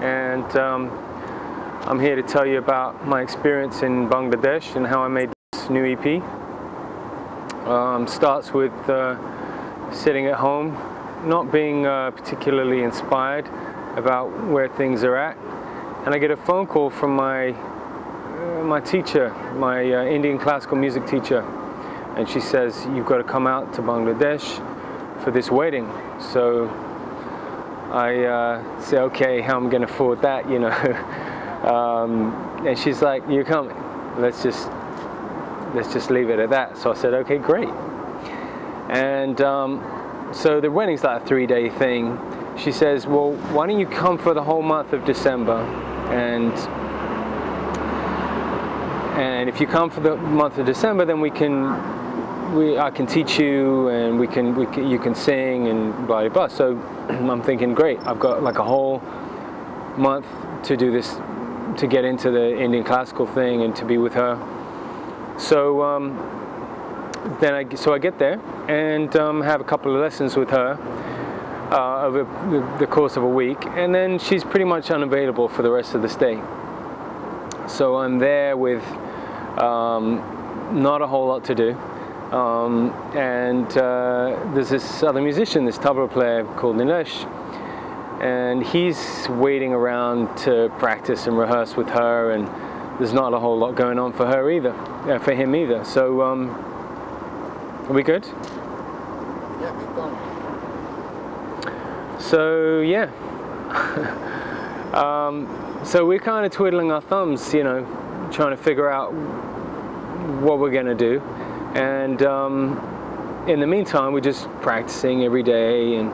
and I'm here to tell you about my experience in Bangladesh and how I made this new EP. Starts with sitting at home, not being particularly inspired about where things are at, and I get a phone call from my teacher, my Indian classical music teacher, and she says, "You've got to come out to Bangladesh for this wedding." So I say, "Okay, how am I going to afford that, you know?" And she's like, "You're coming. Let's just leave it at that." So I said, "Okay, great." And so the wedding's like a 3-day thing. She says, "Well, why don't you come for the whole month of December, and if you come for the month of December, then I can teach you, and you can sing and blah blah blah." So I'm thinking, great, I've got like a whole month to do this, to get into the Indian classical thing and to be with her. So I get there and have a couple of lessons with her over the course of a week, and then she's pretty much unavailable for the rest of the stay. So I'm there with not a whole lot to do, and there's this other musician, this tabla player called Nilesh, and he's waiting around to practice and rehearse with her, and there's not a whole lot going on for her either, for him either. So are we good? Yeah, keep going. So yeah, so we're kind of twiddling our thumbs, you know, trying to figure out what we're going to do, and in the meantime we're just practicing every day, and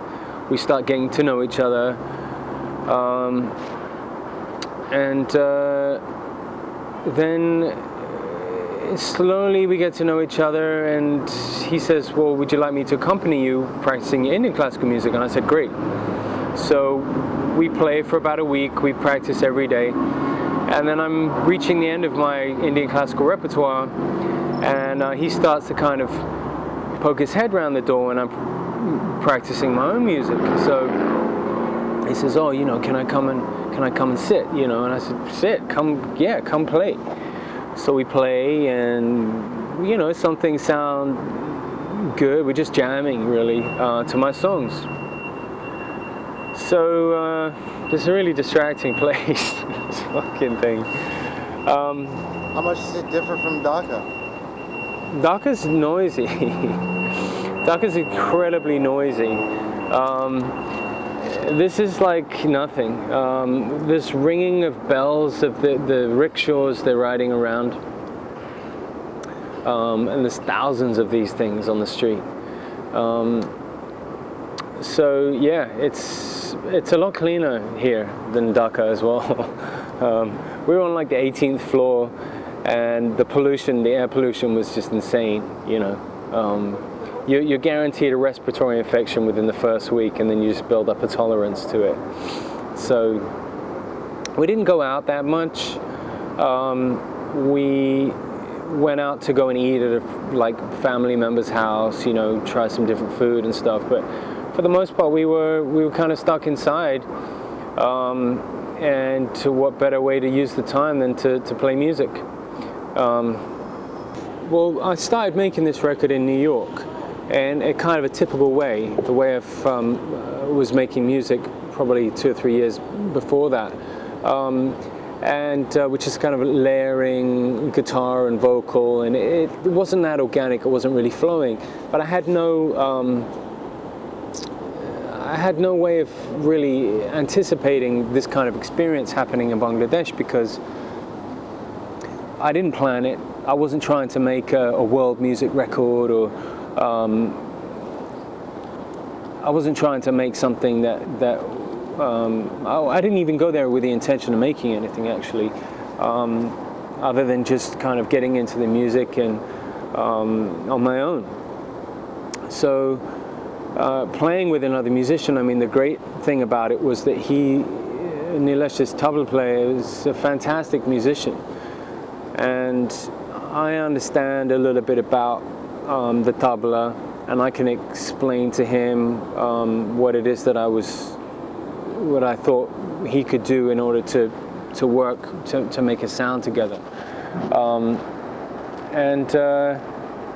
we start getting to know each other, and then slowly we get to know each other, and he says, "Well, would you like me to accompany you practicing Indian classical music?" And I said, "Great." So we play for about a week, we practice every day, and then I'm reaching the end of my Indian classical repertoire, and he starts to kind of poke his head around the door when I'm practicing my own music. So he says, "Oh, you know, can I come and sit, you know?" And I said, "Sit, come play." So we play, and you know, some things sound good. We're just jamming really to my songs. So it's a really distracting place, this fucking thing. How much does it differ from Dhaka? Dhaka's noisy. Dhaka's incredibly noisy. This is like nothing. This ringing of bells of the rickshaws they're riding around, and there's thousands of these things on the street. So yeah, it's a lot cleaner here than Dhaka as well. We were on like the 18th floor, and the air pollution was just insane, you know. You're guaranteed a respiratory infection within the first week, and then you just build up a tolerance to it. So we didn't go out that much. We went out to go and eat at a like family member's house, you know, try some different food and stuff. But for the most part, we were kind of stuck inside. And what better way to use the time than to play music? Well, I started making this record in New York, and a kind of a typical way, the way I was making music probably 2 or 3 years before that, which is kind of layering guitar and vocal, and it wasn't that organic, it wasn't really flowing, but I had no way of really anticipating this kind of experience happening in Bangladesh, because I didn't plan it. I wasn't trying to make a world music record, or I wasn't trying to make something that I didn't even go there with the intention of making anything, actually, other than just kind of getting into the music and on my own. So playing with another musician, I mean, the great thing about it was that Nilesh, this tabla player, is a fantastic musician, and I understand a little bit about the tabla, and I can explain to him what it is that what I thought he could do in order to work to make a sound together.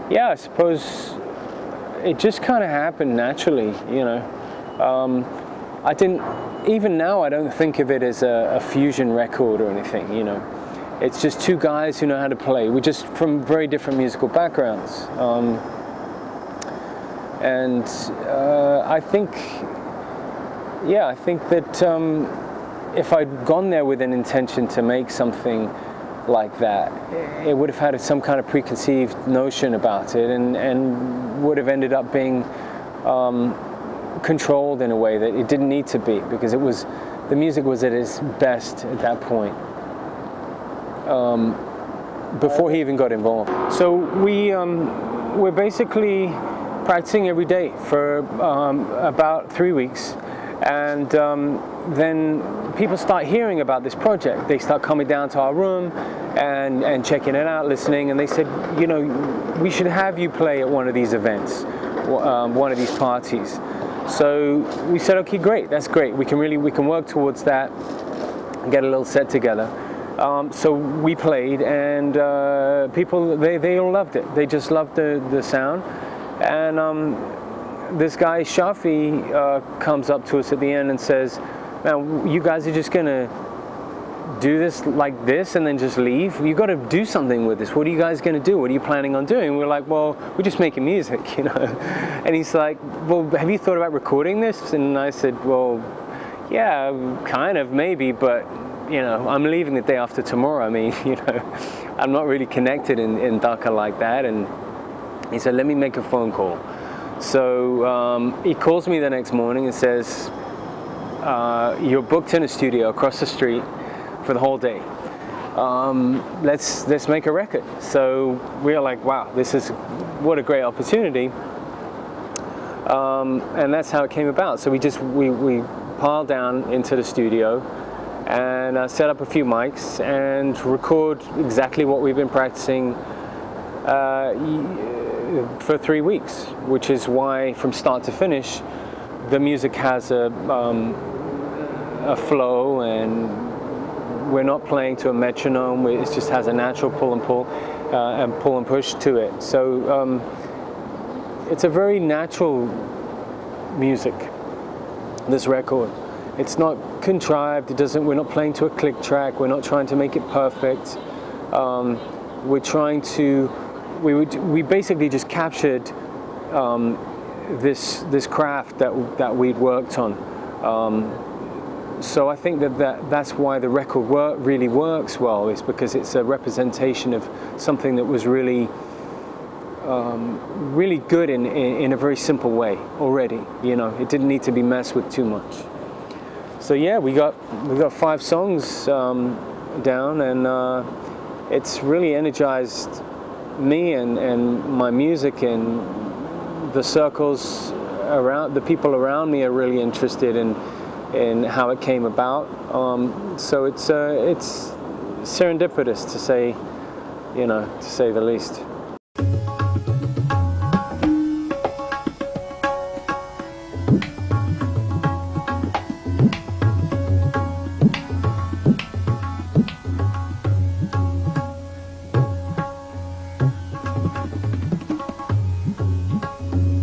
Yeah, I suppose it just kind of happened naturally, you know. I didn't, even now I don't think of it as a fusion record or anything, you know. It's just two guys who know how to play. We're just from very different musical backgrounds. I think, yeah, I think that if I'd gone there with an intention to make something like that, it would have had some kind of preconceived notion about it, and would have ended up being controlled in a way that it didn't need to be, because the music was at its best at that point, before he even got involved. So we're basically practicing every day for about 3 weeks, and then people start hearing about this project. They start coming down to our room and checking it out, listening, and they said, you know, we should have you play at one of these events, one of these parties. So we said, okay, great, that's great. We can work towards that and get a little set together. So we played, and people, they all loved it. They just loved the sound. And this guy, Shafi, comes up to us at the end and says, man, you guys are just going to do this like this and then just leave? You got to do something with this. What are you guys going to do? What are you planning on doing? We're like, well, we're just making music, you know. And he's like, well, have you thought about recording this? And I said, well, yeah, kind of, maybe, but, you know, I'm leaving the day after tomorrow. I mean, you know, I'm not really connected in Dhaka like that. And he said, let me make a phone call. So he calls me the next morning and says, you're booked in a studio across the street for the whole day. Let's make a record. So we are like, wow, what a great opportunity. And that's how it came about. So we piled down into the studio and set up a few mics and record exactly what we've been practicing for 3 weeks, which is why from start to finish the music has a flow, and we're not playing to a metronome. It just has a natural pull and push to it. So it's a very natural music, this record. It's not contrived. We're not playing to a click track. We're not trying to make it perfect. We're trying to. We basically just captured this craft that we'd worked on. So I think that's why the record really works well, is because it's a representation of something that was really really good in a very simple way already. You know, it didn't need to be messed with too much. So yeah, we got 5 songs down, and it's really energized me and my music, and the circles around, the people around me are really interested in how it came about. So it's serendipitous, to say the least.